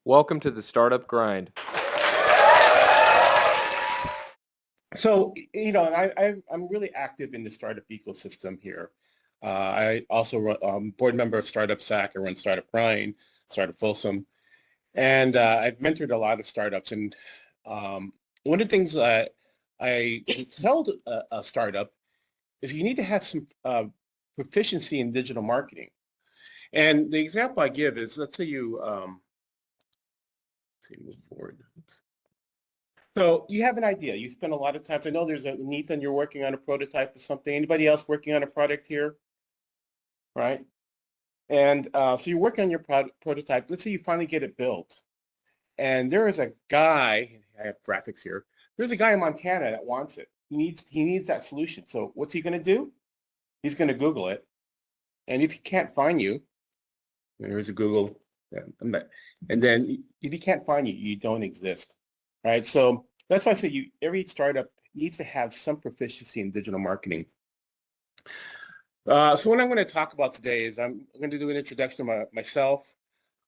Welcome to the Startup Grind. So, I'm really active in the startup ecosystem here. I also board member of Startup SAC. I run Startup Grind, Startup Folsom, and I've mentored a lot of startups. And one of the things that I tell a startup is you need to have some proficiency in digital marketing. And the example I give is, let's say you, let's see, move forward. Oops. So you have an idea. You spend a lot of time. I know there's a Nathan, you're working on a prototype or something. Anybody else working on a product here? Right? And so you're working on your prototype. Let's say you finally get it built. And there is a guy, I have graphics here. There's a guy in Montana that wants it. He needs that solution. So what's he going to do? He's going to Google it. And if he can't find you, there's a Google. And then if he can't find you, you don't exist. Right? So that's why I say every startup needs to have some proficiency in digital marketing. So what I'm going to talk about today is I'm going to do an introduction to myself.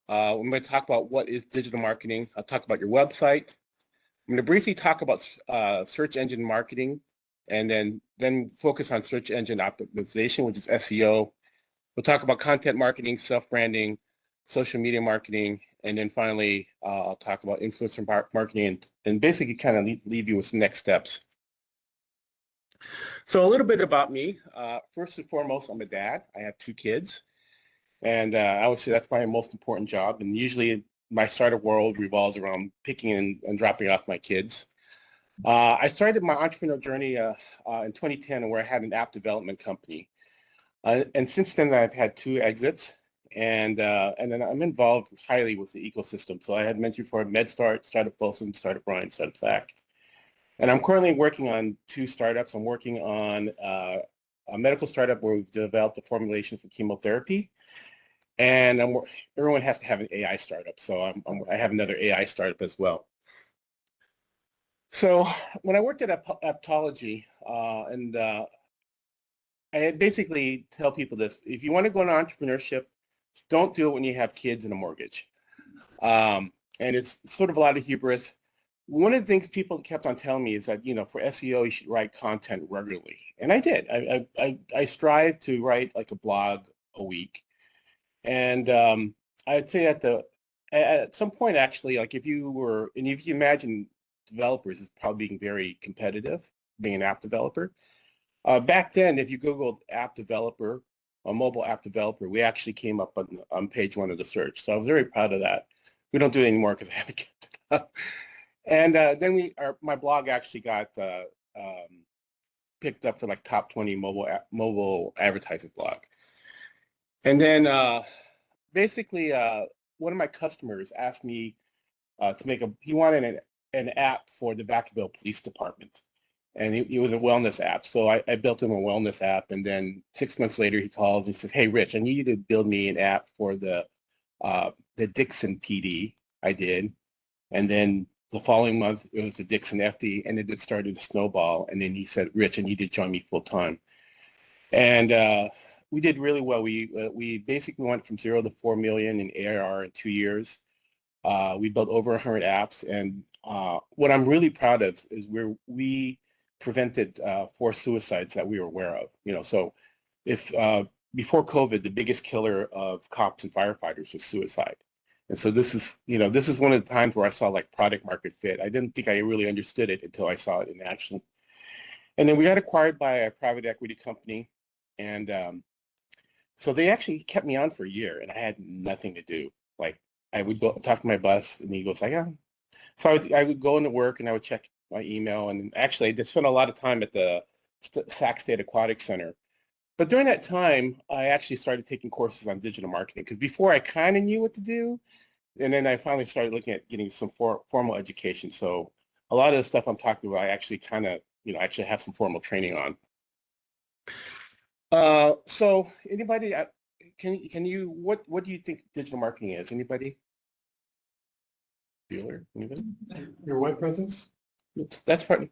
I'm going to talk about what is digital marketing. I'll talk about your website. I'm going to briefly talk about search engine marketing, and then focus on search engine optimization, which is SEO. We'll talk about content marketing, self-branding, social media marketing, and then finally, I'll talk about influencer marketing and basically kind of leave you with some next steps. So a little bit about me. First and foremost, I'm a dad. I have 2 kids. And I would say that's my most important job. And usually my startup world revolves around picking and dropping off my kids. I started my entrepreneurial journey in 2010 where I had an app development company. And since then, I've had 2 exits. And then I'm involved highly with the ecosystem. So I had mentored for MedStart, Startup Folsom, Startup Grind, Startup SAC. And I'm currently working on 2 startups. I'm working on a medical startup where we've developed a formulation for chemotherapy. And everyone has to have an AI startup. So I have another AI startup as well. So when I worked at Aptology, I basically tell people this: if you want to go into entrepreneurship, don't do it when you have kids and a mortgage. And it's sort of a lot of hubris. One of the things people kept on telling me is that, for SEO, you should write content regularly. And I did. I strive to write like a blog a week. And I'd say at some point, actually, like if you imagine developers as probably being very competitive, being an app developer. Back then, if you Googled app developer, a mobile app developer, we actually came up on page 1 of the search. So I was very proud of that. We don't do it anymore because I haven't kept it up. And then my blog actually got picked up for like top 20 mobile advertising blog. And then basically, one of my customers asked me he wanted an app for the Vacaville Police Department. And it was a wellness app. So I built him a wellness app. And then 6 months later, he calls and he says, "Hey, Rich, I need you to build me an app for the Dixon PD." I did. And then the following month, it was the Dixon FD, and it started to snowball. And then he said, "Rich, I need you to join me full time." And we did really well. We basically went from 0 to 4 million in ARR in 2 years. We built over 100 apps, and what I'm really proud of is we prevented 4 suicides that we were aware of. So if before COVID, the biggest killer of cops and firefighters was suicide. And so this is one of the times where I saw like product market fit. I didn't think I really understood it until I saw it in action. And then we got acquired by a private equity company. And so they actually kept me on for a year, and I had nothing to do. Like I would go talk to my boss, and he goes like, "Yeah." So I would go into work, and I would check my email. And actually, I spent a lot of time at the Sac State Aquatic Center. But during that time, I actually started taking courses on digital marketing because before I kind of knew what to do. And then I finally started looking at getting some formal education. So a lot of the stuff I'm talking about, I actually kind of, actually have some formal training on. So anybody, can you, what do you think digital marketing is? Anybody? Bueller? Anybody? Your web presence? Oops, that's part.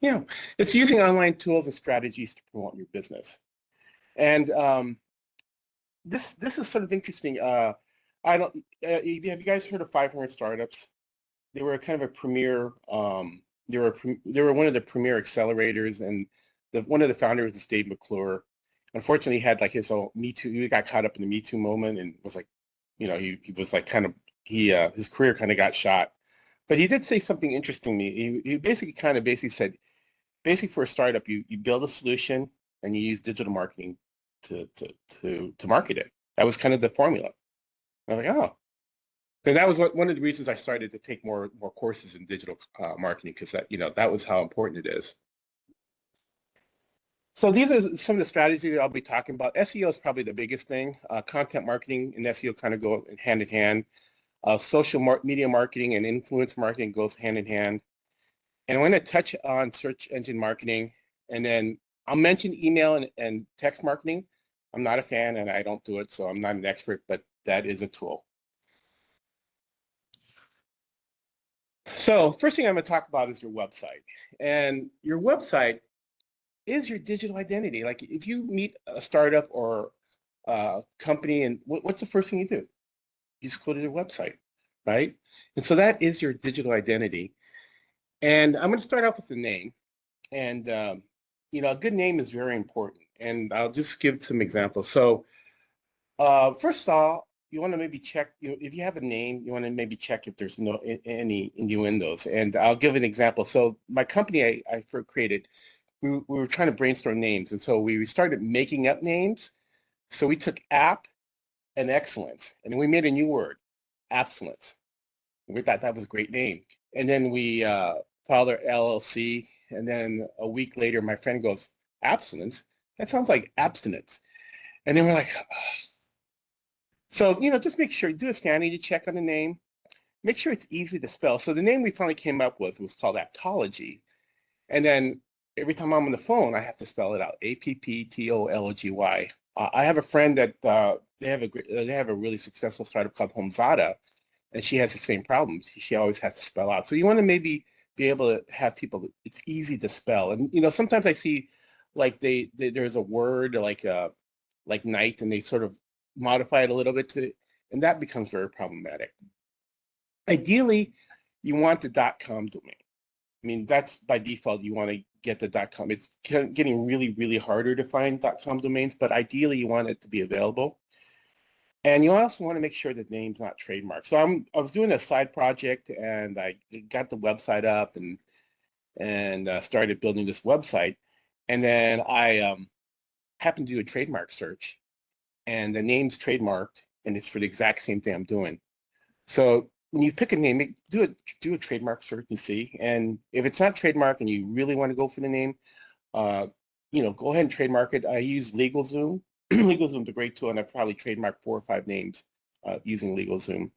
Yeah, it's using online tools and strategies to promote your business. And this is sort of interesting. I don't. Have you guys heard of 500 Startups? They were kind of a premier. They were one of the premier accelerators, and one of the founders was Dave McClure. Unfortunately, he had like his own Me Too. He got caught up in the Me Too moment and was like, he was like kind of his career kind of got shot. But he did say something interesting to me. He basically said, basically for a startup, you build a solution and you use digital marketing to market it. That was kind of the formula. I was like, oh. So that was one of the reasons I started to take more courses in digital marketing, because that was how important it is. So these are some of the strategies I'll be talking about. SEO is probably the biggest thing. Content marketing and SEO kind of go hand in hand. Social media marketing and influence marketing goes hand in hand. And I'm going to touch on search engine marketing, and then I'll mention email and text marketing. I'm not a fan and I don't do it, so I'm not an expert, but that is a tool. So first thing I'm going to talk about is your website. And your website is your digital identity. Like if you meet a startup or a company, and what's the first thing you do? You just go to their website, right? And so that is your digital identity. And I'm going to start off with the name. And, a good name is very important. And I'll just give some examples. So first of all, you want to maybe check, if you have a name, you want to maybe check if there's any innuendos. And I'll give an example. So my company I created, we were trying to brainstorm names. And so we started making up names. So we took app and excellence, and we made a new word, absence. We thought that was a great name. And then we filed our LLC. And then a week later, my friend goes, abstinence? That sounds like abstinence. And then we're like, oh. So, just make sure, do a sanity check on the name. Make sure it's easy to spell. So the name we finally came up with was called Apptology. And then every time I'm on the phone, I have to spell it out, Apptology. I have a friend that they have a really successful startup called Homezada, and she has the same problems. She always has to spell out. So you want to maybe be able to have people, it's easy to spell. And, sometimes I see like there's a word like night, and they sort of modify it a little bit and that becomes very problematic. Ideally, you want the .com domain. I mean, that's by default, you want to get the .com. It's getting really, really harder to find .com domains, but ideally you want it to be available. And you also want to make sure the name's not trademarked. So I was doing a side project, and I got the website up and started building this website. And then I happened to do a trademark search, and the name's trademarked, and it's for the exact same thing I'm doing. So when you pick a name, do a trademark search and see. And if it's not trademarked and you really want to go for the name, go ahead and trademark it. I use LegalZoom. LegalZoom's a great tool, and I've probably trademarked 4 or 5 names using LegalZoom.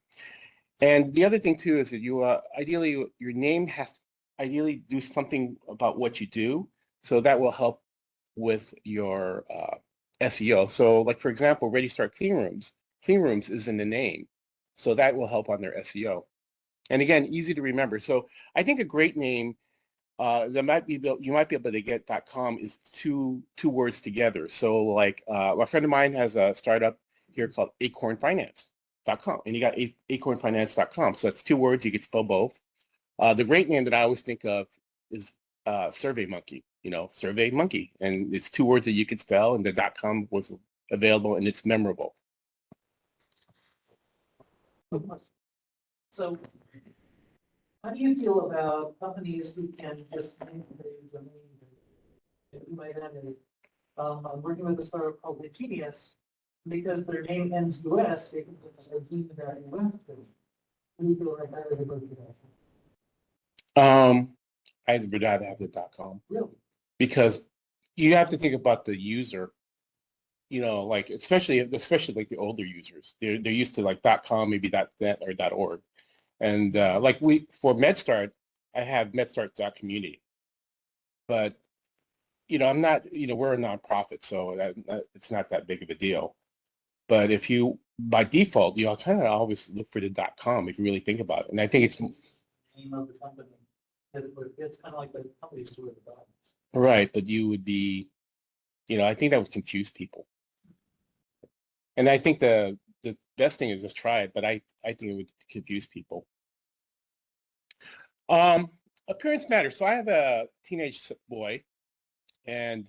And the other thing too is that you ideally your name has to ideally do something about what you do, so that will help with your SEO. So, like for example, Ready Start Clean Rooms. Clean Rooms is in the name, so that will help on their SEO. And again, easy to remember. So I think a great name you might be able to get .com is two words together. So like a friend of mine has a startup here called acornfinance.com, and you got acornfinance.com. So it's 2 words, you can spell both. The great name that I always think of is SurveyMonkey, SurveyMonkey, and it's 2 words that you could spell, and the .com was available, and it's memorable. So how do you feel about companies who can just name their domain? You might have I'm working with a startup called Genius, because their name ends US, they can put their name in that US. Do you feel like that is a good direction? I'd rather have the .com. Really? Because you have to think about the user, like especially like the older users. They're used to like .com, maybe .net or .org. And like for MedStart, I have MedStart.community. But, I'm not, we're a nonprofit, so it's not that big of a deal. But if you, by default, I kind of always look for the .com if you really think about it. And I think it's... The name of the company. It's kind of like the company's doing the documents. Right, but you would be, I think that would confuse people. And I think the the best thing is just try it, but I think it would confuse people. Appearance matters. So I have a teenage boy, and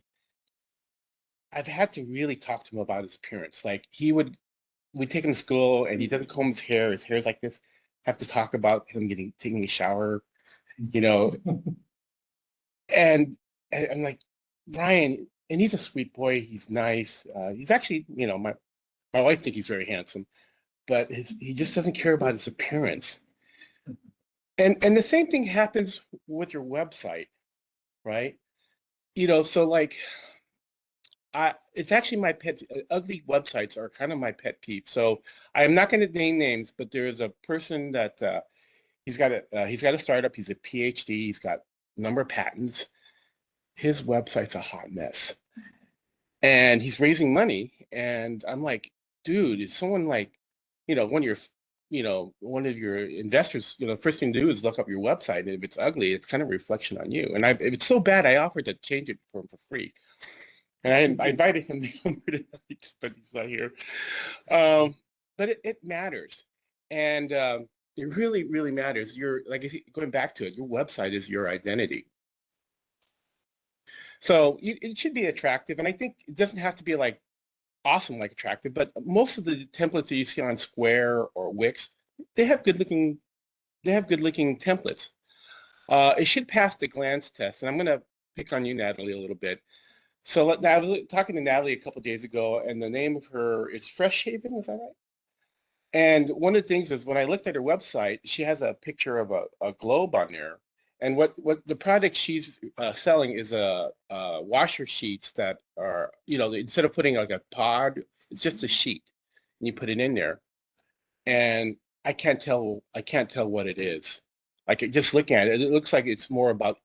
I've had to really talk to him about his appearance. Like we take him to school, and he doesn't comb his hair. His hair's like this. Have to talk about him taking a shower, you know. and I'm like, Ryan, and he's a sweet boy. He's nice. He's actually, you know, my wife thinks he's very handsome, but he just doesn't care about his appearance. And the same thing happens with your website, right? You know, so like, it's actually my pet. Ugly websites are kind of my pet peeve. So I am not going to name names, but there's a person that he's got a startup. He's a PhD. He's got a number of patents. His website's a hot mess, and he's raising money. And I'm like, dude, is someone like, you know, one of your investors, you know, first thing to do is look up your website. And if it's ugly, it's kind of a reflection on you. And if it's so bad, I offered to change it for him for free. And I invited him to come here tonight, but he's not here. But it matters. And it really, really matters. Going back to it, your website is your identity. So it should be attractive. And I think it doesn't have to be like awesome, like attractive, but most of the templates that you see on Square or Wix, they have good looking templates. It should pass the glance test. And I'm going to pick on you, Natalie, a little bit. So I was talking to Natalie a couple of days ago, and the name of her is Freshhaven, is that right? And one of the things is when I looked at her website, she has a picture of a globe on there. And what the product she's selling is a washer sheets that are, you know, instead of putting like a pod, it's just a sheet, and you put it in there. And I can't tell what it is. Like just looking at it, it looks like it's more about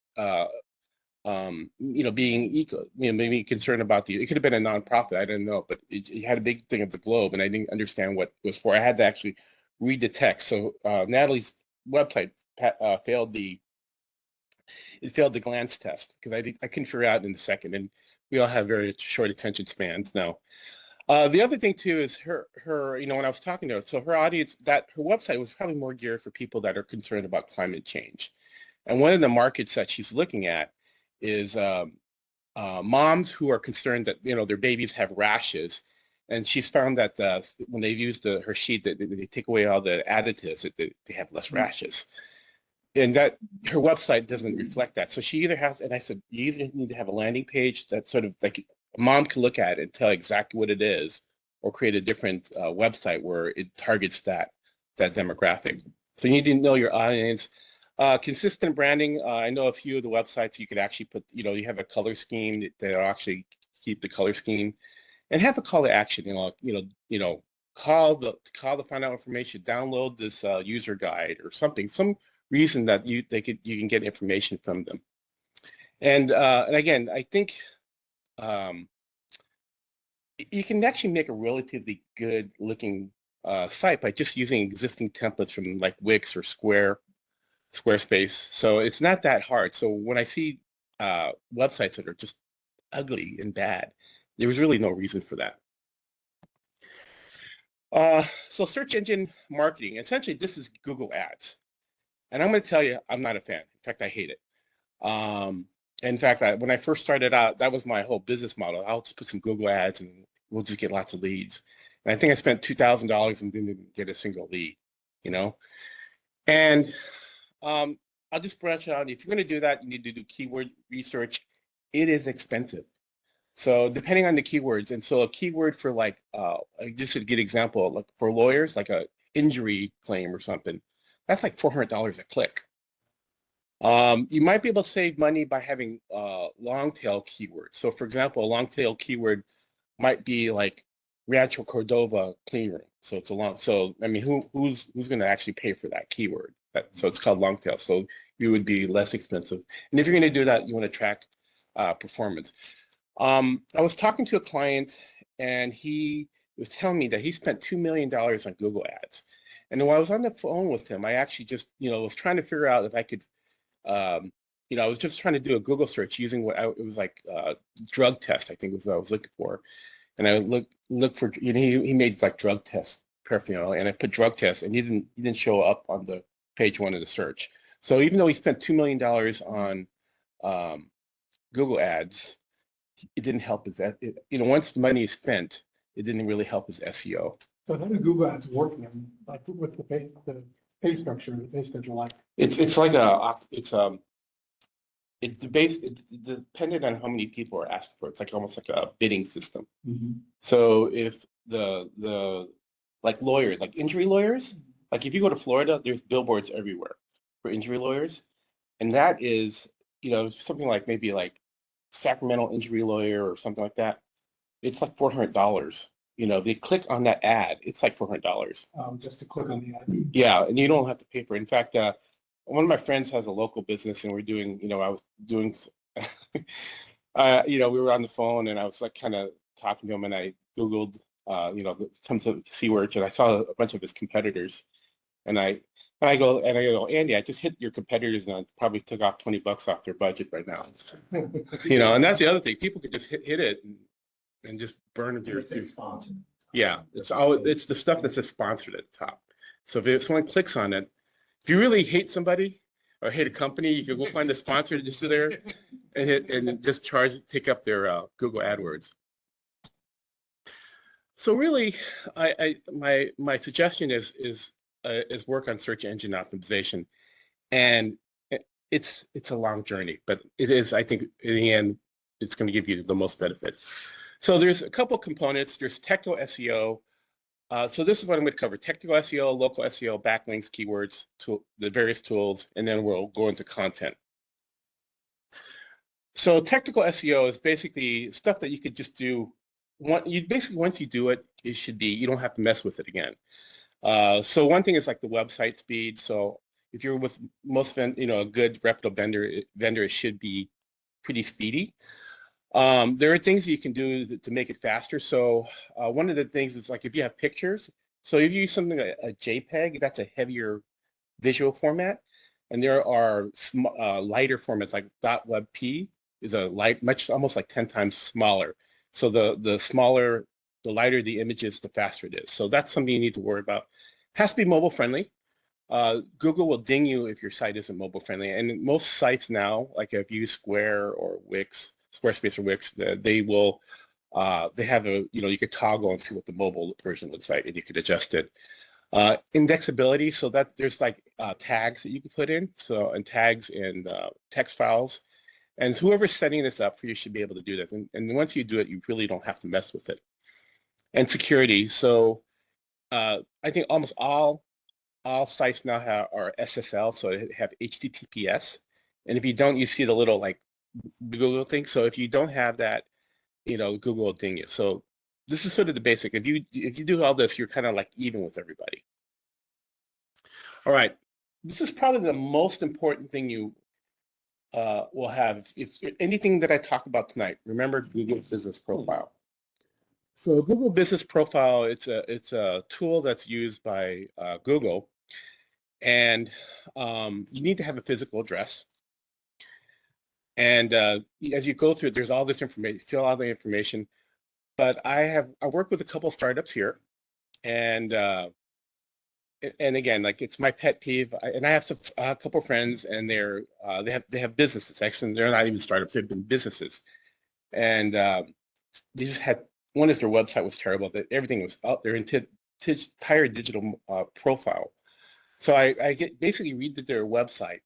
you know, being eco, you know, maybe concerned about it could have been a nonprofit, I didn't know, but it had a big thing of the globe, and I didn't understand what it was for. I had to actually read the text. So Natalie's website failed the glance test because I couldn't figure out in a second, and we all have very short attention spans now. The other thing too is her, you know, when I was talking to her, so her audience, that her website was probably more geared for people that are concerned about climate change. And one of the markets that she's looking at is moms who are concerned that, you know, their babies have rashes. And she's found that when they've used her sheet, that they take away all the additives, that they have less rashes. And that her website doesn't reflect that. So she either has, and I said, you either need to have a landing page that sort of like a mom can look at it and tell exactly what it is, or create a different website where it targets that demographic. So you need to know your audience. Consistent branding. I know a few of the websites you could actually put, you know, you have a color scheme that will actually keep the color scheme, and have a call to action. You know, call to find out information, download this user guide or something, some reason that you can get information from them. And again, I think you can actually make a relatively good looking site by just using existing templates from like Wix or Squarespace. So it's not that hard. So when I see websites that are just ugly and bad, there was really no reason for that. So search engine marketing, essentially this is Google Ads. And I'm going to tell you, I'm not a fan. In fact, I hate it. In fact, when I first started out, that was my whole business model. I'll just put some Google Ads and we'll just get lots of leads. And I think I spent $2,000 and didn't get a single lead, you know? And I'll just branch out. If you're going to do that, you need to do keyword research. It is expensive. So depending on the keywords, and so a keyword for like, just to get an example, like for lawyers, like a injury claim or something, that's like $400 a click. You might be able to save money by having long tail keywords. So for example, a long tail keyword might be like Rancho Cordova clean room. So it's so I mean, who's going to actually pay for that keyword? So it's called long tail. So you would be less expensive. And if you're going to do that, you want to track performance. I was talking to a client, and he was telling me that he spent $2 million on Google Ads. And when I was on the phone with him, I actually just, was trying to figure out if I could, I was just trying to do a Google search using it was like drug test, I think was what I was looking for. And I would look for, he made like drug test paraphernalia, and I put drug test, and he didn't show up on the page 1 of the search. So even though he spent $2 million on Google Ads, it didn't help his, once the money is spent, it didn't really help his SEO. So how do Google Ads work then? Like what's the pay structure, the pay schedule like? It's like it's dependent on how many people are asking for it. It's like almost like a bidding system. So if the like lawyers, like injury lawyers, like if you go to Florida, there's billboards everywhere for injury lawyers, and that is something like maybe like Sacramento injury lawyer or something like that. It's like $400. They click on that ad, it's like $400. Just to click on the ad. Yeah, and you don't have to pay for it. In fact, one of my friends has a local business, and we're doing, I was doing, we were on the phone, and I was like kind of talking to him, and I Googled, comes to Seaworth, and I saw a bunch of his competitors, and I go, Andy, I just hit your competitors, and I probably took off $20 off their budget right now. And that's the other thing. People could just hit it and just burn their sponsor. Yeah, it's the stuff that says sponsored at the top. So if someone clicks on it, if you really hate somebody or hate a company, you can go find a sponsor just there and hit and just take up their Google AdWords. So really, my suggestion is work on search engine optimization, and it's a long journey, but it is, I think, in the end, it's going to give you the most benefit. So there's a couple components. There's technical SEO. So this is what I'm going to cover: technical SEO, local SEO, backlinks, keywords, the various tools, and then we'll go into content. So technical SEO is basically stuff that you could just do. Once you do it, you don't have to mess with it again. So one thing is like the website speed. So if you're with a good reputable vendor, it should be pretty speedy. There are things you can do to make it faster. So one of the things is like if you have pictures. So if you use something like a JPEG, that's a heavier visual format, and there are lighter formats like .webp is almost like 10 times smaller. So the lighter the images, the faster it is. So that's something you need to worry about. It has to be mobile friendly. Google will ding you if your site isn't mobile friendly. And most sites now, like if you use Square or Wix, Squarespace or Wix, they will, they have you could toggle and see what the mobile version looks like, and you could adjust it. Indexability, so that there's like tags that you can put in, and tags and text files. And whoever's setting this up for you should be able to do this. And once you do it, you really don't have to mess with it. And security, so I think almost all sites now are SSL, so they have HTTPS. And if you don't, you see the little like Google thing. So if you don't have that, Google will ding you. So this is sort of the basic. If you do all this, you're kind of like even with everybody. All right, this is probably the most important thing you will have. If anything that I talk about tonight, remember Google Business Profile. So Google Business Profile, it's a tool that's used by Google, and you need to have a physical address. And as you go through it, there's all this information, fill out the information. But I work with a couple startups here, and again, like it's my pet peeve. And I have a couple friends, and they have businesses. Actually, they're not even startups; they've been businesses. And they just had one is their website was terrible. That everything was out there entire digital profile. So I basically redid their website,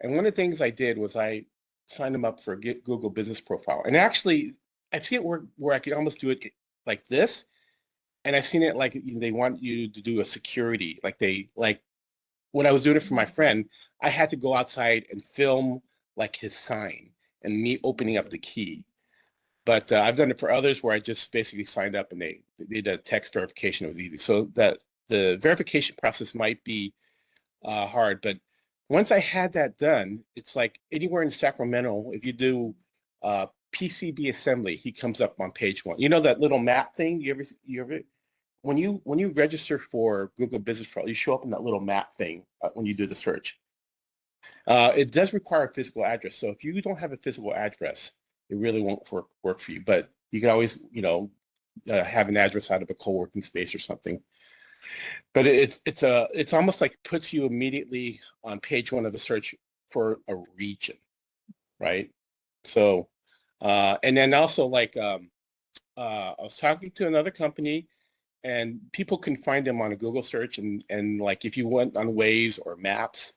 and one of the things I did was I signed them up for a Google Business Profile. And actually, I've seen it where I could almost do it like this, and I've seen it like they want you to do a security. Like when I was doing it for my friend, I had to go outside and film like his sign and me opening up the key. But I've done it for others where I just basically signed up and they did a text verification. It was easy. So that the verification process might be hard, but once I had that done, it's like anywhere in Sacramento, if you do PCB assembly, he comes up on page 1. You know that little map thing? You ever when you register for Google Business Profile, you show up in that little map thing when you do the search. It does require a physical address. So if you don't have a physical address, it really won't work for you. But you can always, have an address out of a co-working space or something. But it's almost like puts you immediately on page one of the search for a region, right? So, and then also like I was talking to another company, and people can find them on a Google search, and like if you went on Waze or Maps,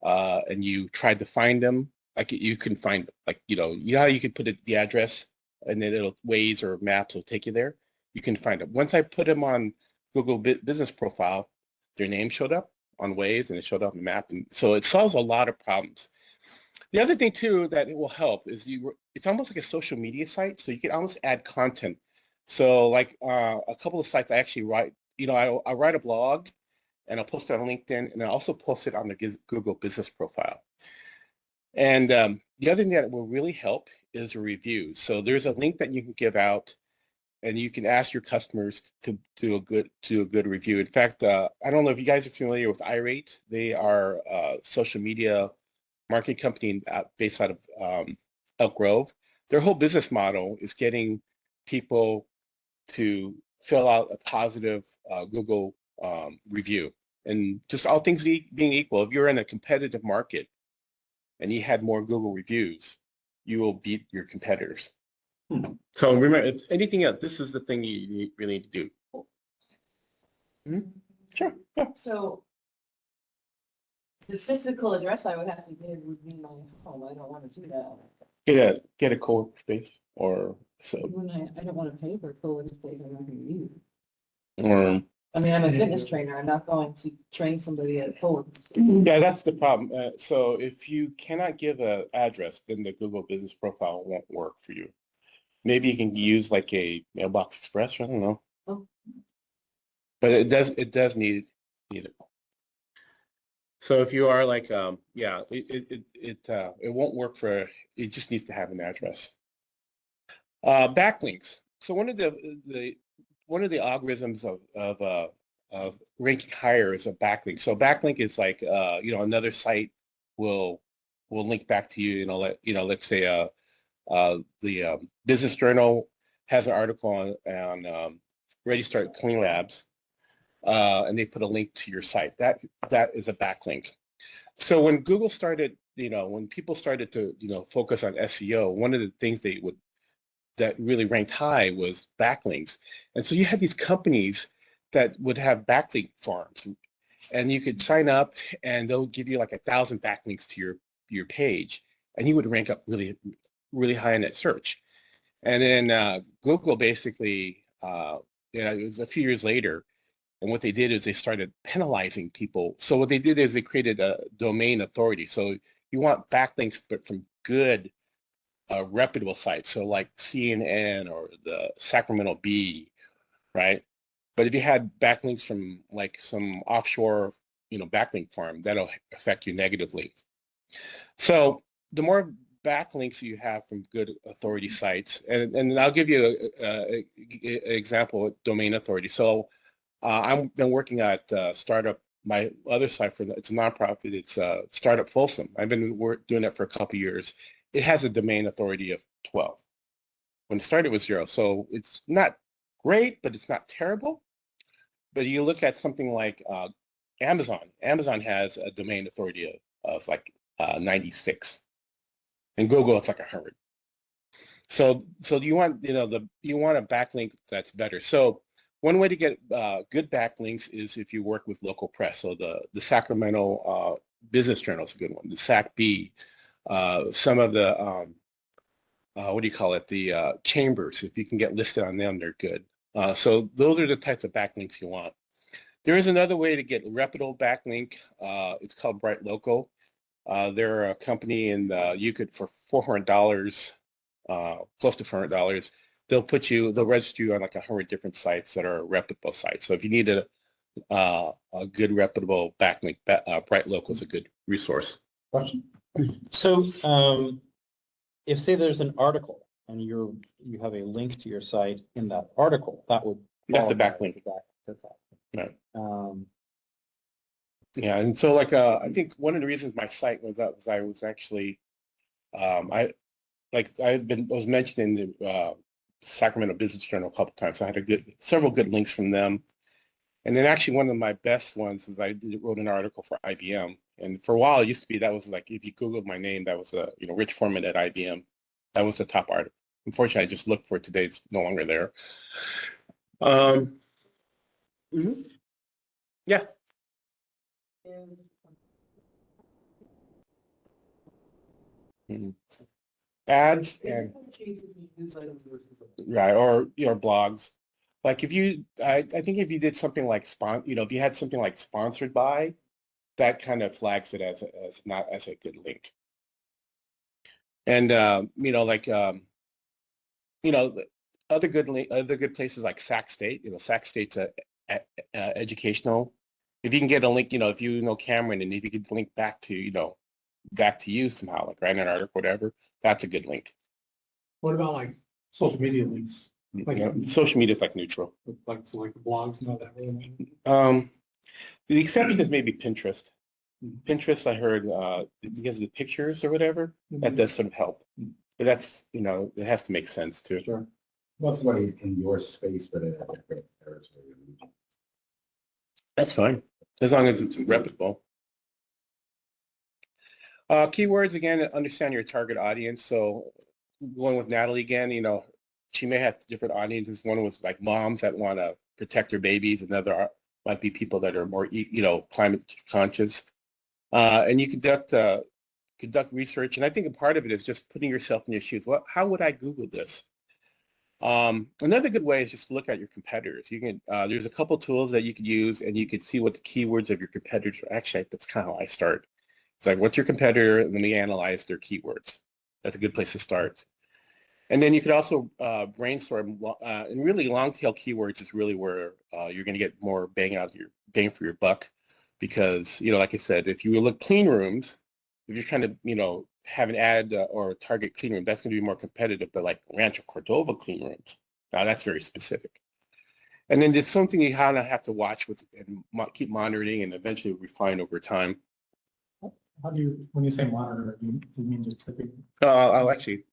and you tried to find them, like you can find, like, you know how you can put the address and then it'll Waze or Maps will take you there. You can find them. Once I put them on Google Business Profile, their name showed up on Waze and it showed up on the map, and so it solves a lot of problems. The other thing too that it will help is it's almost like a social media site, so you can almost add content. So like a couple of sites I actually write, I write a blog and I'll post it on LinkedIn, and I also post it on the Google Business Profile. And the other thing that will really help is a review. So there's a link that you can give out, and you can ask your customers to do a good review. In fact, I don't know if you guys are familiar with iRate. They are a social media marketing company based out of Elk Grove. Their whole business model is getting people to fill out a positive Google review. And just all things being equal, if you're in a competitive market and you had more Google reviews, you will beat your competitors. So remember, if anything else, this is the thing you really need to do. Sure. Yeah. So the physical address I would have to give would be my home. I don't want to do that. Get a co-workspace or so. I don't want to pay for a co-working space I'm not going to use. Or I mean, I'm a fitness trainer. I'm not going to train somebody at a co-working space. yeah, that's the problem. So if you cannot give an address, then the Google Business Profile won't work for you. Maybe you can use like a Mailbox Express. I don't know. Oh. But it does need it. So if you are like, yeah, it won't work for. It just needs to have an address. Backlinks. So one of the algorithms of ranking higher is a backlink. So backlink is like another site will link back to you. Let's say the Business Journal has an article on Ready Start Clean Labs, and they put a link to your site. That is a backlink. So when Google started, when people started to focus on SEO, one of the things that really ranked high was backlinks. And so you had these companies that would have backlink farms, and you could sign up and they'll give you like 1,000 backlinks to your page, and you would rank up really, really high in that search. And then Google basically, it was a few years later, and what they did is they started penalizing people. So what they did is they created a domain authority. So you want backlinks, but from good reputable sites, so like CNN or the Sacramento Bee, right? But if you had backlinks from like some offshore, backlink farm, that'll affect you negatively. So the more backlinks you have from good authority sites, and I'll give you an example of domain authority. So I've been working at Startup, my other site it's a nonprofit. It's Startup Folsom. I've been doing that for a couple of years. It has a domain authority of 12. When it started, it was 0. So it's not great, but it's not terrible. But you look at something like Amazon. Amazon has a domain authority of like 96. And Google, it's like 100. So you want, you want a backlink that's better. So one way to get good backlinks is if you work with local press. So the Sacramento Business Journal is a good one. The SAC-B, some of the the chambers. If you can get listed on them, they're good. So those are the types of backlinks you want. There is another way to get reputable backlink. It's called Bright Local. They're a company, and you could, for $400, close to $400, they'll register you on like 100 different sites that are reputable sites. So if you need a good reputable backlink, Bright Local is a good resource. Question. So if say there's an article and you have a link to your site in that article, that would That's the qualify backlink. as a backlink. Right. Um, Yeah, and so like I think one of the reasons my site was up was I was actually I was mentioned in the Sacramento Business Journal a couple times. So I had several good links from them, And then actually one of my best ones is wrote an article for IBM. And for a while, it used to be that was like, if you Googled my name, that was Rich Foreman at IBM. That was the top article. Unfortunately, I just looked for it today. It's no longer there. Mhm. Yeah. Mhm. Ads and right, or blogs. Like if you, I think if you did something like if you had something like sponsored by, that kind of flags it as not as a good link. And other good places like Sac State. Sac State's educational. If you can get a link, if you know Cameron, and if you could link back to you somehow, like write an article, whatever, that's a good link. What about like social media links? Like, Social media is like neutral. like blogs and all that. Really? The exception is maybe Pinterest. Pinterest, I heard, because of the pictures or whatever, that does sort of help. But that's, it has to make sense too. Sure. Well, somebody in your space, but in a different territory. That's fine, as long as it's reputable. Keywords, again, understand your target audience. So going with Natalie again, she may have different audiences. One was like moms that want to protect their babies. Another might be people that are more, climate conscious. And you conduct research. And I think a part of it is just putting yourself in your shoes. Well, how would I Google this? Another good way is just to look at your competitors. You can, there's a couple tools that you could use, and you could see what the keywords of your competitors are. Actually, that's kind of how I start. It's like, what's your competitor? And let me analyze their keywords. That's a good place to start. And then you could also brainstorm, and really long tail keywords is really where you're going to get more bang for your buck. Because, like I said, if you look clean rooms, if you're trying to, have an ad or target clean room, that's going to be more competitive. But like Rancho Cordova clean rooms, now that's very specific. And then there's something you kind of have to watch with and keep monitoring and eventually refine over time. How do you, when you say monitor, do you mean just typically? I'll actually,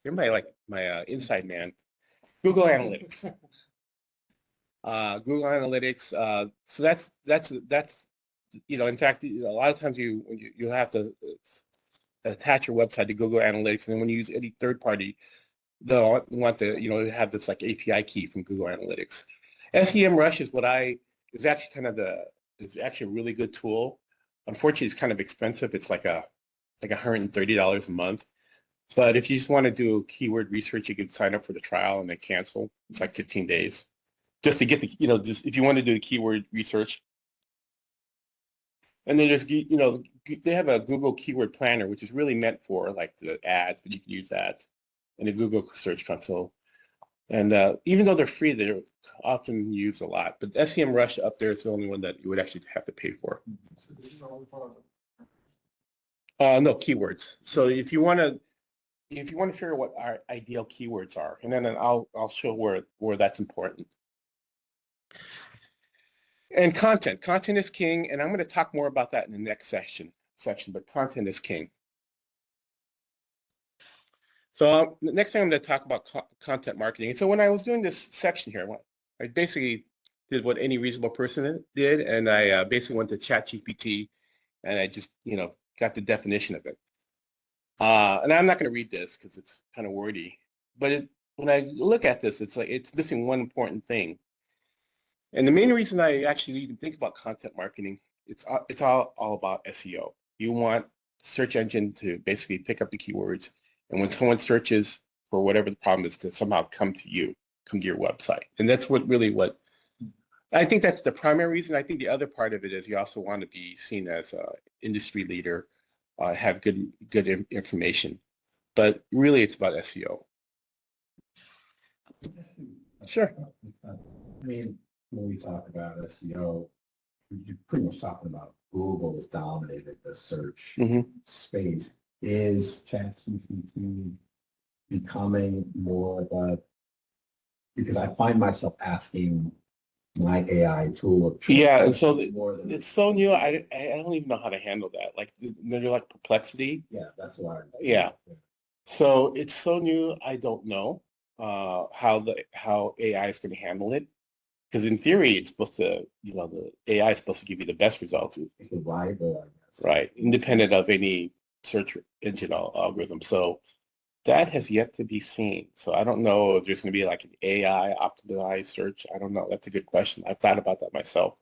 you're my inside man. Google Analytics. Google Analytics. So that's in fact, a lot of times you have to attach your website to Google Analytics, and then when you use any third party, they'll want to have this like API key from Google Analytics. SEMrush is actually a really good tool. Unfortunately, it's kind of expensive. It's like $130 a month. But if you just want to do keyword research, you can sign up for the trial and then cancel. It's like 15 days. Just to get just if you want to do the keyword research. And then there's, they have a Google Keyword Planner, which is really meant for like the ads, but you can use ads in the Google Search Console. And even though they're free, they're often used a lot. But SEMrush up there is the only one that you would actually have to pay for. No, keywords. So if you want to figure out what our ideal keywords are, and then I'll show where that's important. And content. Content is king, and I'm going to talk more about that in the next section, but content is king. So the next thing I'm going to talk about content marketing. So when I was doing this section here, I basically did what any reasonable person did, and I basically went to ChatGPT, and I just, got the definition of it. And I'm not going to read this because it's kind of wordy, but when I look at this, it's like it's missing one important thing. And the main reason I actually even think about content marketing, it's all about SEO. You want search engine to basically pick up the keywords, and when someone searches for whatever the problem is, to somehow come to your website. And that's what I think that's the primary reason. I think the other part of it is you also want to be seen as an industry leader, have good information. But really, it's about SEO. Sure. I mean, when we talk about SEO, you're pretty much talking about Google has dominated the search space. Is ChatGPT becoming more of a, because I find myself asking my AI tool. Yeah, and so it's so new. I don't even know how to handle that. Like they're like Perplexity. Yeah, that's why. Yeah. So it's so new. I don't know how AI is going to handle it. Because in theory, it's supposed to, the AI is supposed to give you the best results, It's a rival, I guess. right? Independent of any search engine algorithm. So that has yet to be seen. So I don't know if there's going to be like an AI optimized search. I don't know. That's a good question. I've thought about that myself.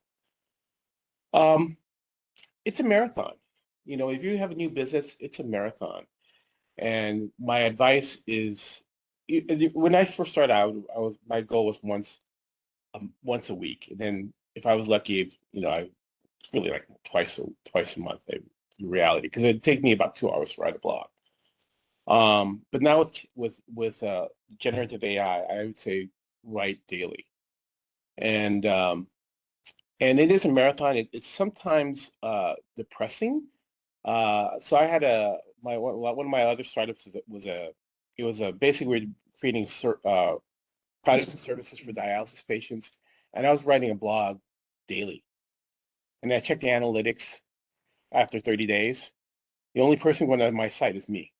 It's a marathon. If you have a new business, it's a marathon. And my advice is, when I first started out, my goal was once a week, and then if I was lucky, I really like twice a month. In reality, because it'd take me about 2 hours to write a blog. But now with generative AI, I would say write daily, and it is a marathon. It's sometimes depressing. So I had one of my other startups was basically we're creating products and services for dialysis patients, and I was writing a blog daily, and I checked the analytics after 30 days. The only person going on my site is me.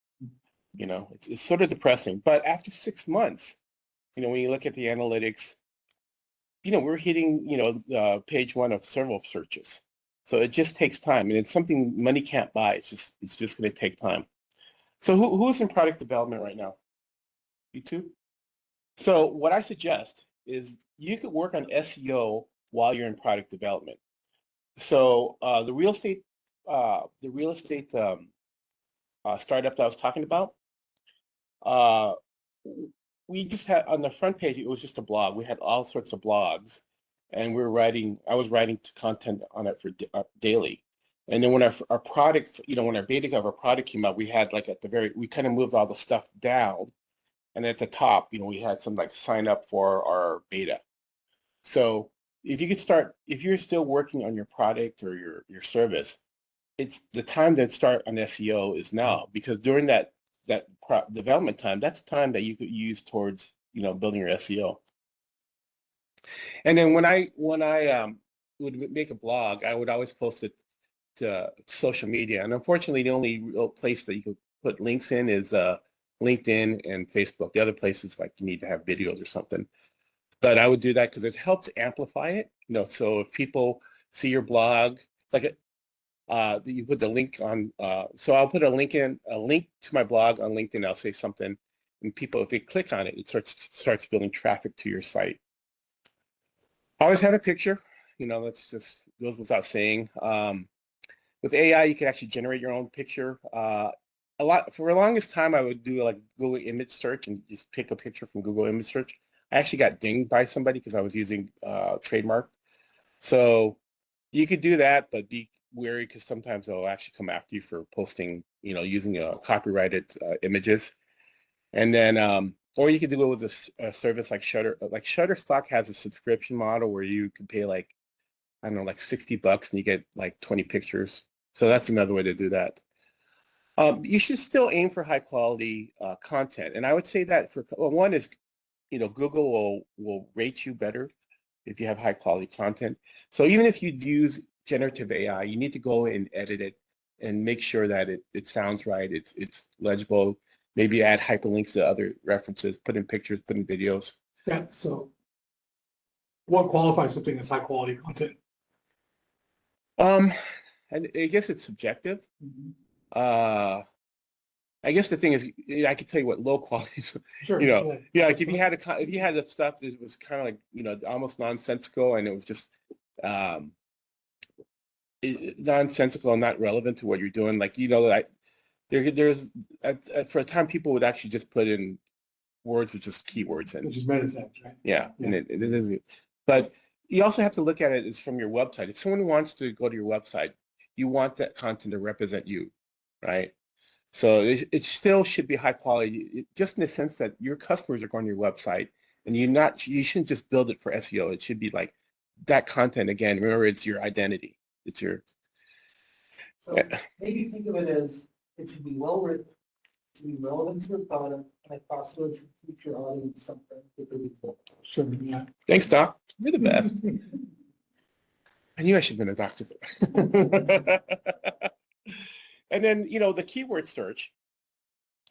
It's sort of depressing, but after 6 months, when you look at the analytics, we're hitting page one of several searches. So it just takes time, and it's something money can't buy. It's just going to take time. So who's in product development right now? You two? So what I suggest is you could work on SEO while you're in product development. So the real estate startup that I was talking about, we just had on the front page, it was just a blog. We had all sorts of blogs, and I was writing content on it for daily. And then when our product, when our beta of our product came out, we had we kind of moved all the stuff down. And at the top, we had some sign up for our beta. So if you're still working on your product or your service, it's the time to start on SEO is now, because during that development time, that's time that you could use towards, building your SEO. And then when I would make a blog, I would always post it to social media. And unfortunately, the only real place that you could put links in is LinkedIn and Facebook. The other places, you need to have videos or something. But I would do that because it helps amplify it. So if people see your blog, you put the link on. So I'll put a link to my blog on LinkedIn. I'll say something, and people, if they click on it, it starts building traffic to your site. Always have a picture. That's just goes without saying. With AI, you can actually generate your own picture. For the longest time, I would do Google image search and just pick a picture from Google image search. I actually got dinged by somebody because I was using trademark. So you could do that, but be wary because sometimes they'll actually come after you for posting, using copyrighted images. And then, or you could do it with a service like Shutter. Shutterstock has a subscription model where you can pay $60 and you get 20 pictures. So that's another way to do that. You should still aim for high quality content. And I would say that one is, Google will rate you better if you have high quality content. So even if you use generative AI, you need to go and edit it and make sure that it sounds right, it's legible, maybe add hyperlinks to other references, put in pictures, put in videos. Yeah, so what qualifies something as high quality content? And I guess it's subjective. I guess the thing is, I can tell you what low quality is. Sure. Yeah, if you had the stuff that was kind of almost nonsensical, and it was just nonsensical and not relevant to what you're doing. There's for a time people would actually just put in words with just keywords in. Which is medicine, right? Yeah, and it isn't. But you also have to look at it as from your website. If someone wants to go to your website, you want that content to represent you, right? So it still should be high quality, just in the sense that your customers are going to your website, and you shouldn't just build it for SEO. It should be that content again. Remember, it's your identity. It's your. So maybe think of it as it should be well written, it should be relevant to your product, and if possible, it should teach your audience something that they be cool. Sure, yeah. Thanks, Doc. You're the best. I knew I should have been a doctor. And then, the keyword search.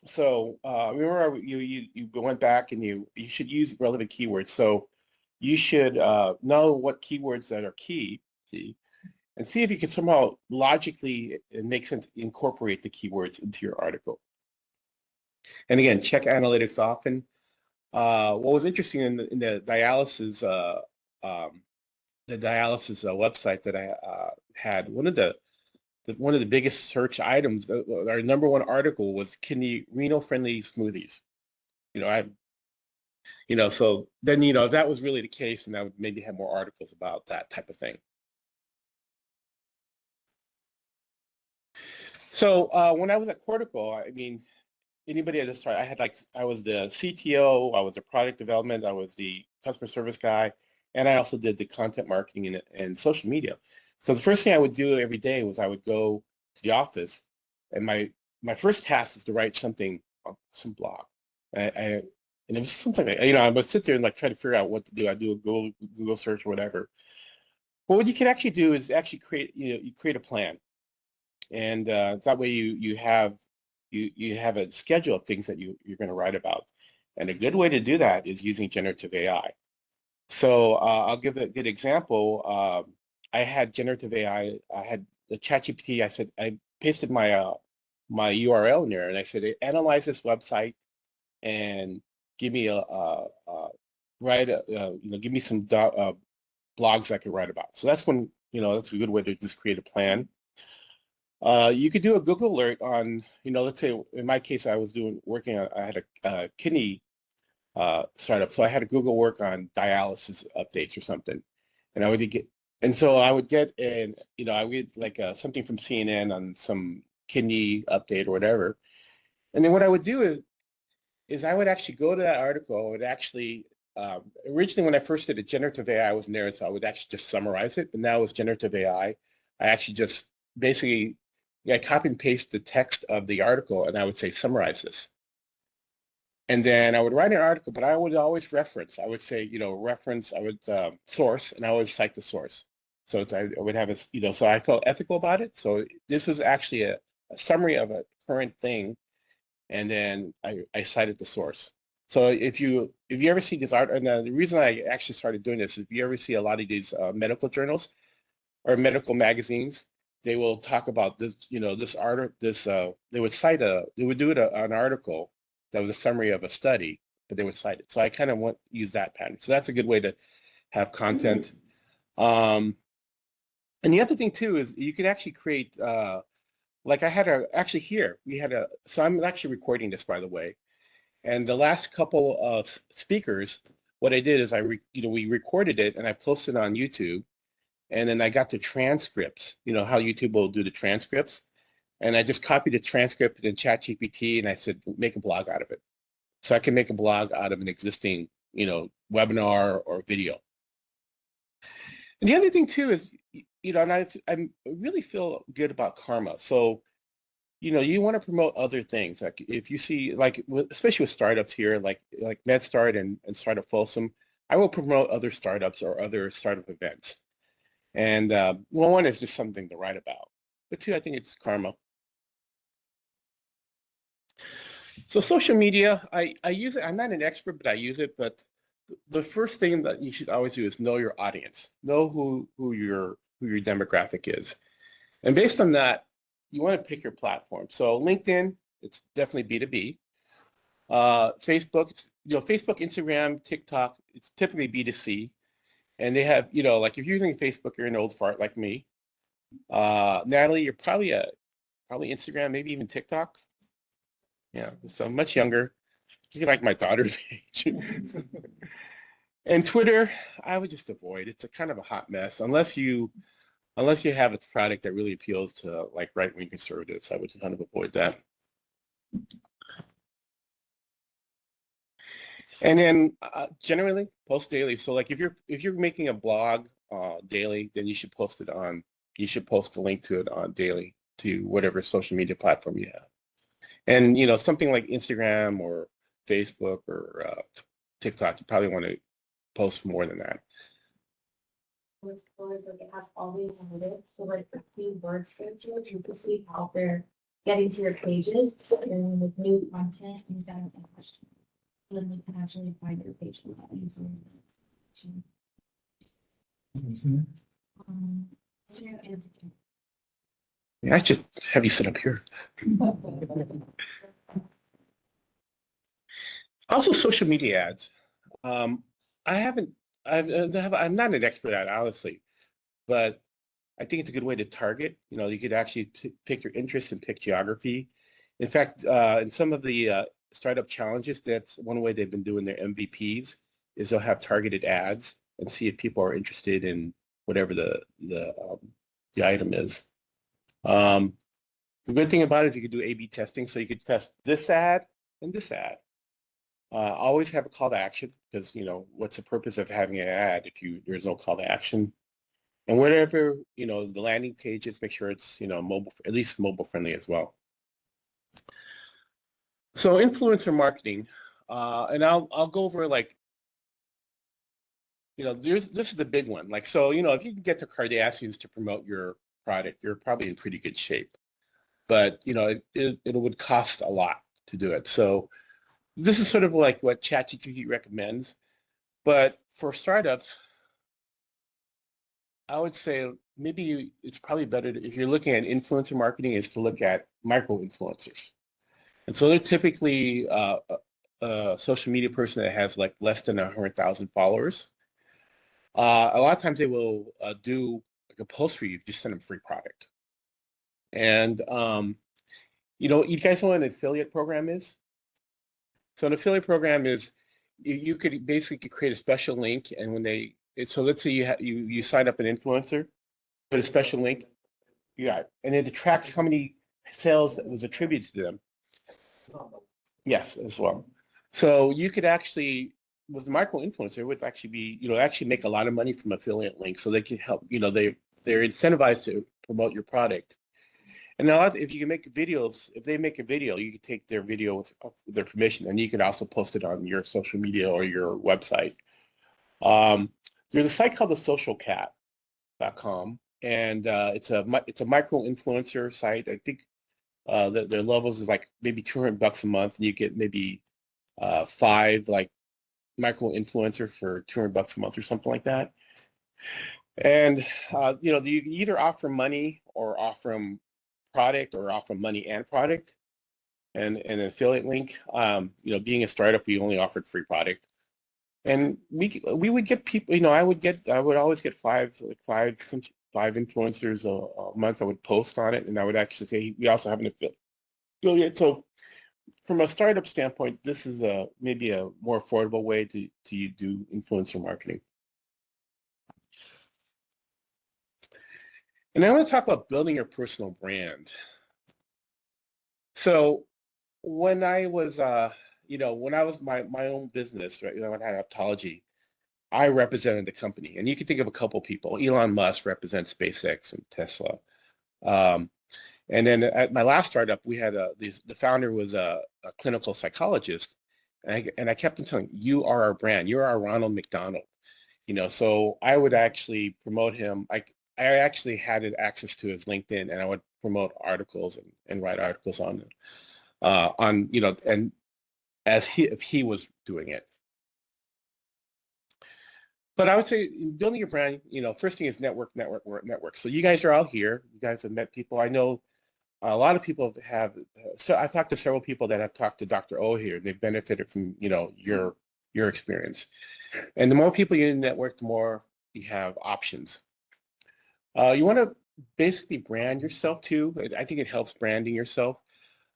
So remember, you went back and you should use relevant keywords. So you should know what keywords that are key, and see if you can somehow logically and make sense incorporate the keywords into your article. And again, check analytics often. What was interesting in the dialysis website that I had, one of the biggest search items, our number one article was renal friendly smoothies. So then, if that was really the case, then I would maybe have more articles about that type of thing. So when I was at Cortical, I mean, anybody at this time, I was the CTO, I was the product development, I was the customer service guy, and I also did the content marketing and social media. So the first thing I would do every day was I would go to the office, and my first task is to write something on some blog. And it was something like, I would sit there and try to figure out what to do. I'd do a Google search or whatever. But what you can actually do is actually create, you create a plan. And that way you have a schedule of things that you're going to write about. And a good way to do that is using generative AI. So I'll give a good example. I had generative AI. I had the ChatGPT. I pasted my my URL in there, and I said, analyze this website and give me give me some blogs I could write about. So that's when that's a good way to just create a plan. You could do a Google alert on, let's say in my case, I had a kidney startup. So I had a Google work on dialysis updates or something. And I would get something from CNN on some kidney update or whatever. And then what I would do is I would actually go to that article. I would actually, originally when I first did it, generative AI wasn't there, so I would actually just summarize it. But now with generative AI, I actually just basically, I copy and paste the text of the article, and I would say, summarize this. And then I would write an article, but I would always reference. I would say, reference, I would source, and I would cite the source. So I would have so I felt ethical about it. So this was actually a summary of a current thing, and then I cited the source. So if you ever see this art, and the reason I actually started doing this is if you ever see a lot of these medical journals or medical magazines, they will talk about this, this art, they would cite they would do an article that was a summary of a study, but they would cite it. So I kind of use that pattern. So that's a good way to have content. And the other thing too is you can actually create, like I had so I'm actually recording this, by the way. And the last couple of speakers, what I did is we recorded it and I posted it on YouTube. And then I got the transcripts, how YouTube will do the transcripts. And I just copied the transcript in ChatGPT and I said, make a blog out of it. So I can make a blog out of an existing, webinar or video. And the other thing too is, and I really feel good about karma. So, you want to promote other things. Like if you see, especially with startups here, like MedStart and Startup Folsom, I will promote other startups or other startup events. And one is just something to write about. But two, I think it's karma. So social media, I use it. I'm not an expert, but I use it. But the first thing that you should always do is know your audience. Know who your demographic is. And based on that, you want to pick your platform. So LinkedIn, it's definitely B2B. Facebook, Facebook, Instagram, TikTok, it's typically B2C. And they have, like if you're using Facebook, you're an old fart like me. Natalie, you're probably Instagram, maybe even TikTok. Yeah, so much younger. You're like my daughter's age. And Twitter, I would just avoid. It's a kind of a hot mess unless you have a product that really appeals to like right-wing conservatives. I would kind of avoid that. And then generally post daily. So like if you're making a blog daily, then you should post the link to it on daily to whatever social media platform you have. And something like Instagram or Facebook or TikTok, you probably want to post more than that. Like it has all the analytics, so like the keyword searches, you can see how they're getting to your pages and with new content and data and questions. Then we can actually find your page a lot easier. Yeah, I should have you sit up here. Also, social media ads. I haven't. I'm not an expert at it, honestly, but I think it's a good way to target. You know, you could actually pick your interests and pick geography. In fact, in some of the startup challenges, that's one way they've been doing their MVPs is they'll have targeted ads and see if people are interested in whatever the item is. The good thing about it is you could do A/B testing, so you could test this ad and this ad. Always have a call to action because, you know, what's the purpose of having an ad if there's no call to action? And whatever, you know, the landing pages, make sure it's, you know, mobile, at least mobile friendly as well. So influencer marketing, and I'll go over like, you know, this is the big one. Like, so, you know, if you can get the Kardashians to promote your product, you're probably in pretty good shape. But, you know, it would cost a lot to do it. So this is sort of like what ChatGPT recommends. But for startups, I would say maybe it's probably better if you're looking at influencer marketing is to look at micro-influencers. And so they're typically a social media person that has like less than 100,000 followers. A lot of times they will do like a post for you, just send them free product. And, you know, you guys know what an affiliate program is? So an affiliate program is you could basically create a special link, and when so let's say you sign up an influencer, put a special link, and it tracks how many sales that was attributed to them. Yes, as well. So you could actually, with the micro influencer, would actually be, you know, actually make a lot of money from affiliate links, so they can help, you know, they're incentivized to promote your product. And now, if you can make videos, if they make a video, you can take their video with their permission, and you can also post it on your social media or your website. There's a site called thesocialcat.com, and it's a micro influencer site. I think their levels is like maybe $200 a month, and you get maybe 5 like micro influencer for $200 a month or something like that. And you know, you can either offer money or offer them product or offer money and product, and an affiliate link. You know, being a startup, we only offered free product, and we would get people. You know, I would always get five influencers a month. I would post on it, and I would actually say we also have an affiliate. So from a startup standpoint, this is maybe a more affordable way to do influencer marketing. And I want to talk about building your personal brand. So when I was, you know, when I was my own business, right, you know, when I had Aptology, I represented the company. And you can think of a couple people. Elon Musk represents SpaceX and Tesla. And then at my last startup, we had the founder was a clinical psychologist. And I kept him telling, you are our brand. You're our Ronald McDonald. You know, so I would actually promote him. I actually had access to his LinkedIn, and I would promote articles and write articles on you know, and if he was doing it. But I would say building your brand, you know, first thing is network. So you guys are all here. You guys have met people. I know a lot of people have. So I talked to several people that have talked to Dr. O here. They've benefited from, you know, your experience. And the more people you network, the more you have options. You want to basically brand yourself too. I think it helps branding yourself.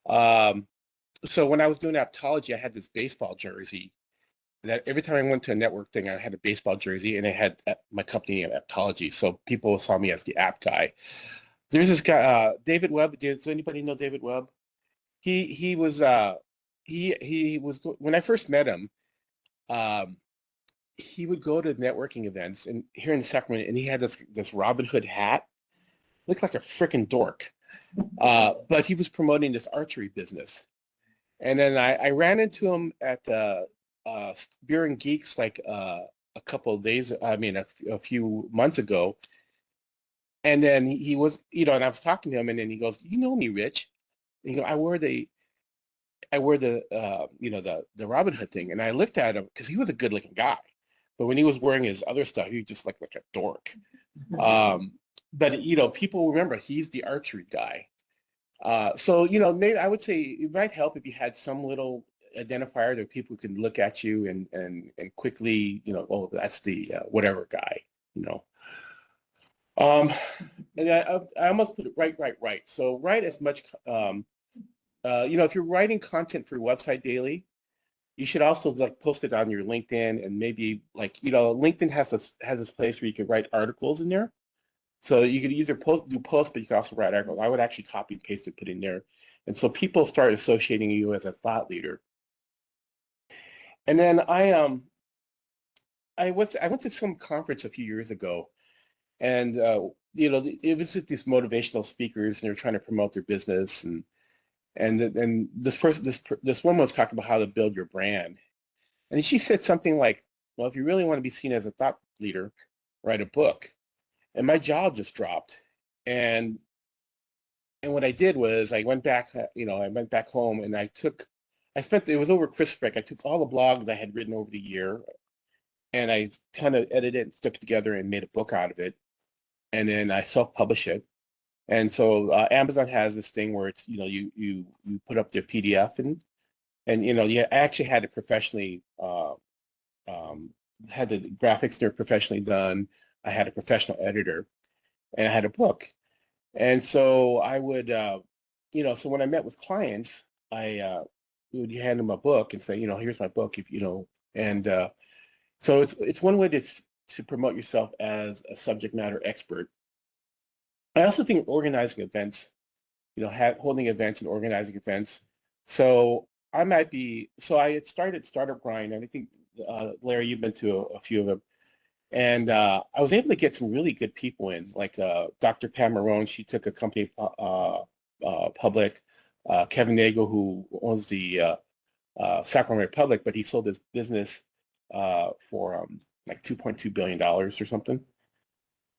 So when I was doing Aptology, I had this baseball jersey that every time I went to a network thing, I had a baseball jersey, and it had my company Aptology. So people saw me as the app guy. There's this guy, David Webb. Does anybody know David Webb? He was when I first met him, he would go to networking events and here in Sacramento, and he had this Robin Hood hat. Looked like a freaking dork. But he was promoting this archery business. And then I ran into him at Beer and Geeks like a couple of days, a few months ago. And then he was, you know, and I was talking to him, and then he goes, you know me, Rich? And he goes, I wear the you know, the Robin Hood thing. And I looked at him because he was a good looking guy. but when he was wearing his other stuff, he just looked like a dork. But you know, people remember he's the archery guy. So you know, maybe I would say it might help if you had some little identifier that people can look at you and quickly, you know, oh, that's the whatever guy, you know. And I almost put it right. So write as much, you know, if you're writing content for your website daily, you should also like post it on your LinkedIn, and maybe like, you know, LinkedIn has this place where you can write articles in there. So you could either do posts, but you can also write articles. I would actually copy and paste and put in there. And so people start associating you as a thought leader. And then I went to some conference a few years ago, and you know, it was with these motivational speakers, and they're trying to promote their business, and this woman was talking about how to build your brand, and she said something like, well, if you really want to be seen as a thought leader, write a book. And my jaw just dropped, and what I did was I went back, you know, I went back home, and it was over Christmas break. I took all the blogs I had written over the year, and I kind of edited it and stuck it together and made a book out of it. And then I self-publish it. And so Amazon has this thing where it's, you know, you put up their PDF, and you know, I actually had it professionally, had the graphics there professionally done. I had a professional editor, and I had a book. And so I would, you know, so when I met with clients, I would hand them a book and say, you know, here's my book, if you know, and so it's one way to promote yourself as a subject matter expert. I also think organizing events, you know, holding events and organizing events. So I had started Startup Grind, and I think Larry, you've been to a few of them. And I was able to get some really good people in, like Dr. Pam Marone. She took a company public. Kevin Nagel, who owns the Sacramento Republic, but he sold his business for like $2.2 billion or something.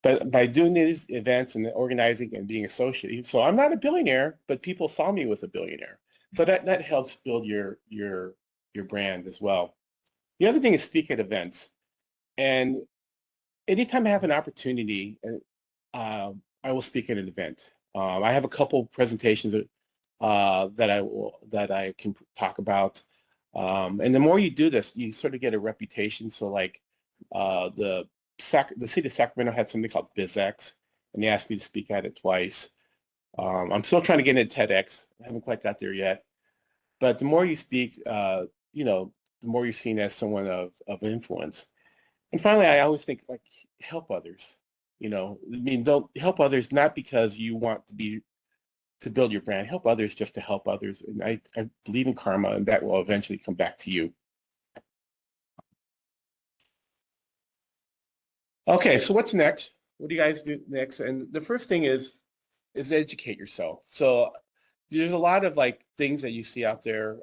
But by doing these events and organizing and being associated, so I'm not a billionaire, but people saw me with a billionaire. So that helps build your brand as well. The other thing is speak at events. And anytime I have an opportunity, I will speak at an event. I have a couple presentations that I can talk about. And the more you do this, you sort of get a reputation. So like the city of Sacramento had something called BizX, and they asked me to speak at it twice. I'm still trying to get into TEDx. I haven't quite got there yet. But the more you speak, you know, the more you're seen as someone of influence. And finally, I always think, like, help others. You know, I mean, don't help others not because you want to build your brand. Help others just to help others. And I believe in karma, and that will eventually come back to you. Okay, so what's next? What do you guys do next? And the first thing is educate yourself. So there's a lot of like things that you see out there,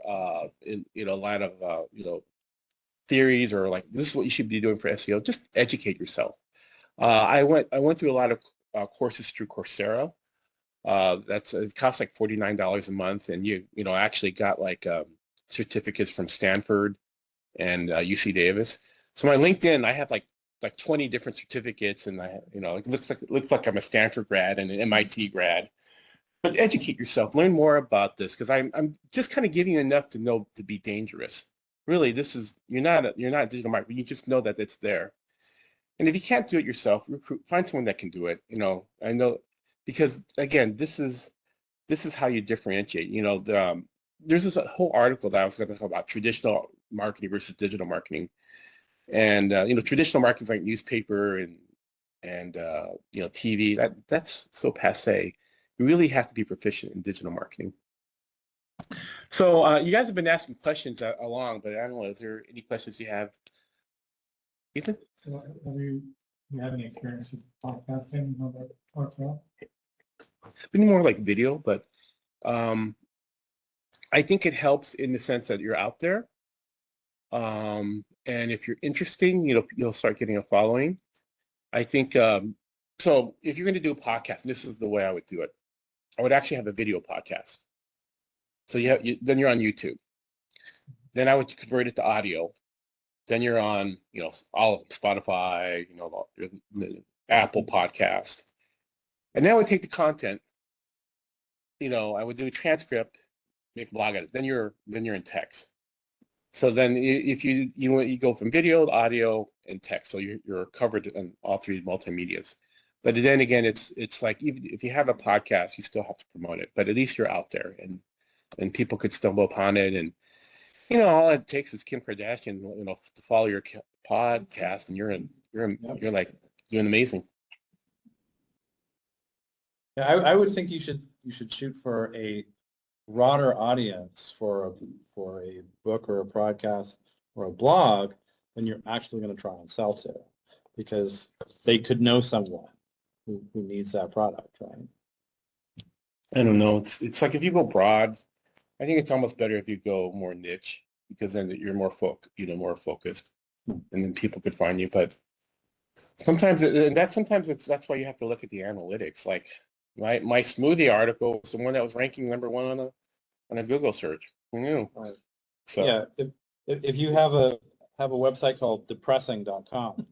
in, you know, a lot of you know, theories, or like, this is what you should be doing for SEO. Just educate yourself. I went through a lot of courses through Coursera. It costs like $49 a month, and you know, I actually got like certificates from Stanford and UC Davis. So my LinkedIn, I have like 20 different certificates, and you know, it looks like I'm a Stanford grad and an MIT grad. But educate yourself, learn more about this, because I'm just kind of giving you enough to know to be dangerous. Really, you're not a digital marketer. You just know that it's there. And if you can't do it yourself, find someone that can do it. You know, I know, because again, this is how you differentiate. You know, there's this whole article that I was going to talk about traditional marketing versus digital marketing. And you know, traditional marketing is like newspaper and you know, TV. That's so passé. You really have to be proficient in digital marketing. So you guys have been asking questions along, but I don't know, is there any questions you have? Ethan? So have you have any experience with podcasting, how that works out? Been more like video, but I think it helps in the sense that you're out there. And if you're interesting, you know, you'll start getting a following. I think, so if you're going to do a podcast, and this is the way I would do it, I would actually have a video podcast. So then you're on YouTube. Then I would convert it to audio. Then you're on, all of Spotify, Apple Podcast. And then I would take the content, I would do a transcript, make a blog out of it. Then you're in text. So then if you go from video to audio and text, so you're covered in all three multimedias. But then again, it's like even if you have a podcast, you still have to promote it. But at least you're out there, and people could stumble upon it. And all it takes is Kim Kardashian, to follow your podcast, and you're like doing amazing. Yeah, I would think you should shoot for a broader audience for a book or a podcast or a blog than you're actually going to try and sell to, because they could know someone who needs that product, right? I don't know. It's like if you go broad, I think it's almost better if you go more niche, because then you're more focused, and then people could find you. But sometimes that's why you have to look at the analytics. Like my smoothie article was the one that was ranking #1 on a Google search. Who knew? Right. So Yeah, if you have a website called depressing.com,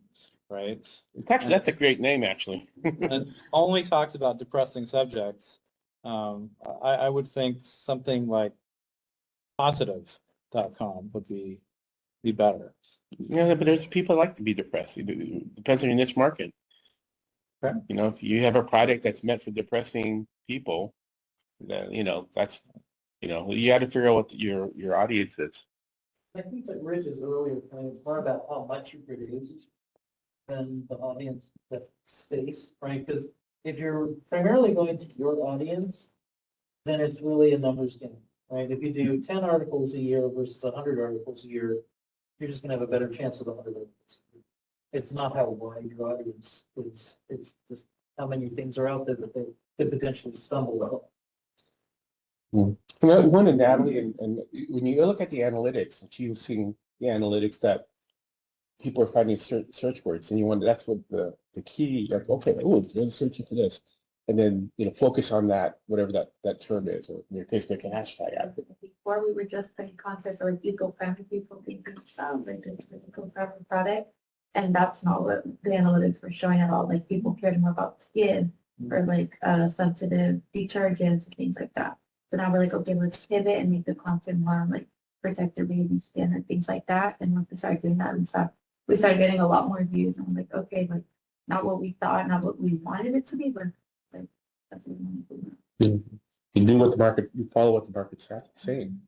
right? that's a great name, actually. And only talks about depressing subjects, I would think something like positive.com would be better. Yeah, but there's people like to be depressed. It depends on your niche market. Okay. If you have a product that's meant for depressing people, then that's you got to figure out what your audience is. I think that Rich's earlier point is more about how much you produce than the audience, the space, right? Because if you're primarily going to your audience, then it's really a numbers game, right? If you do 10 articles a year versus 100 articles a year, you're just going to have a better chance of the 100 articles. It's not how wide your audience is. It's just how many things are out there that they could potentially stumble on. One in Natalie, and when you look at the analytics, and you've seen the analytics that people are finding search words, and you wonder, that's what the key, like, okay, they're searching for this, and then focus on that, whatever that term is, or in your case, make a hashtag out of it. Before we were just putting content or eco-friendly people being like an eco-friendly product, and that's not what the analytics were showing at all. Like people cared more about skin or like sensitive detergents and things like that. So now we're like, okay, let's pivot and make the content more like protect your baby's skin and things like that. And once we started doing that and stuff, we started getting a lot more views. And I'm like, okay, like not what we thought, not what we wanted it to be, but like that's what we wanted to do. You do what the market, you follow what the market's saying.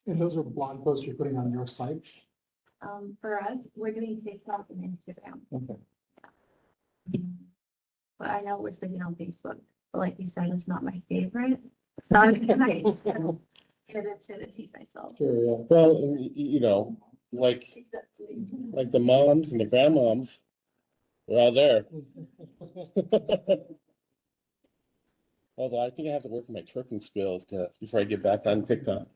And those are blog posts you're putting on your site? For us, we're doing TikTok and Instagram. Okay. But I know we're sticking on Facebook. But like you said, it's not my favorite. It's not a good night. Give it to the teeth myself. Sure, yeah. Well, like the moms and the grandmoms, we're all there. Although I think I have to work on my twerking skills before I get back on TikTok.